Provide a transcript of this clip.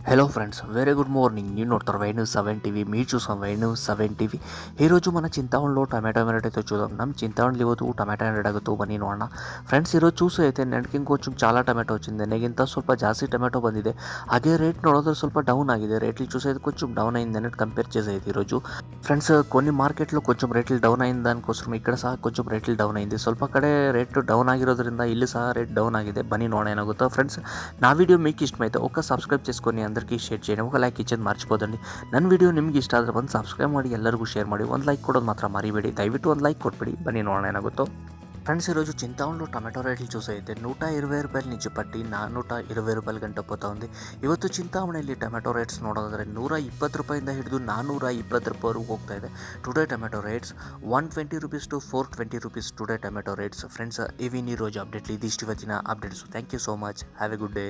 Hello friends, very good morning. నేను నోడతారు వైన్యూస్ 7 TV. మీరు చూసాం వైన్యూస్ 7 టీవీ. ఈరోజు మన చింತಾವಣలో ಟೊಮೆಟೊ ರೇಟ್ అయితే చూద్దాం. ನಮ್ಮ చింತಾವಣಲ್ಲಿ ಇವತ್ತು ಟೊಮೆಟೊ ರೇಟ್ ಆಗುತ್ತೋ ಬನ್ನಿ ನೋಡೋಣ. ಫ್ರೆಂಡ್ಸ್, ಈರೋಜು చూసి అయితే ನನಗೆ ఇంకొంచెం చాలా ಟೊಮೆಟೊ వచ్చింది. ನನಗಿಂತ ಸ್ವಲ್ಪ ಜಾಸ್ತಿ ಟೊಮೆಟೊ ಬಂದಿದೆ. ಹಾಗೆ ರೇಟ್ ನೋಡಿದ್ರೆ ಸ್ವಲ್ಪ డౌన్ ఆಗಿದೆ. రేట్లు చూసేది కొంచెం డౌన్ అయింది అన్నట్టు కంపేర్ చేసేది ఈరోజు. ఫ్రెండ్స్, కొన్ని మార్కెట్లో కొంచెం రేట్లు డౌన్ అయిన దానికోసం ఇక్కడ సಹ కొంచెం ರೇట్లు ಡೌನ್ అయింది. ಸ್ವಲ್ಪ ಕಡೆ ರೇಟ್ ಡೌನ್ ಆಗಿರೋದ್ರಿಂದ ಇಲ್ಲಿ ಸಹ ರೇಟ್ ಡೌನ್ ಆಗಿದೆ. ಬನ್ನಿ ನೋಡೋಣ ಏನಾಗುತ್ತೋ. ಫ್ರೆಂಡ್ಸ್, నా వీడియో మీకు ఇష్టమైతే ఒక సబ్స్క్రైబ్ చేసుకొని అందరికీ షేర్ చేయండి. ఒక లైక్ ఇచ్చేది మర్చిపోదండి. ನನ್ನ వీడియో ನಿಮ್ಗೆ ಇಷ್ಟ ಆದರೆ ಒಂದು ಸಬ್ಸ್ಕ್ರೈಬ್ ಮಾಡಿ, ಎಲ್ಲರಿಗೂ ಶೇರ್ ಮಾಡಿ, ಒಂದು ಲೈಕ್ ಕೊಡೋದು ಮಾತ್ರ ಮರಿಬೇಡಿ. ದಯವಿಟ್ಟು ಒಂದು ಲೈಕ್ ಕೊಟ್ಬಿಡಿ. ಬನ್ನಿ ನೋಡೋಣ ಏನಾಗುತ್ತೋ. ఫ్రెండ్స్, ఈరోజు చింతామణిలో టమాటో రేట్లు చూసైతే 120 రూపాయల నుంచి పట్టి 420 రూపాయల గంట పోతా ఉంది. ಇವತ್ತು ಚಿಂತಾಮಣಿಯಲ್ಲಿ ಟೊಮೆಟೊ ರೇಟ್ಸ್ ನೋಡೋದಾದರೆ 120 ರೂಪಾಯಿಂದ ಹಿಡಿದು 420 ರೂಪಾಯಿವರೆಗೂ ಹೋಗ್ತಾ ಇದೆ. Today tomato rates 120 rupees to 420 rupees today tomato rates. Friends, ಇವಿನ ಈ రోజు ಅಪ್ಡೇಟ್ ಇದಿಷ್ಟು ಇವತ್ತಿನ updates. Thank you so much. Have a good day.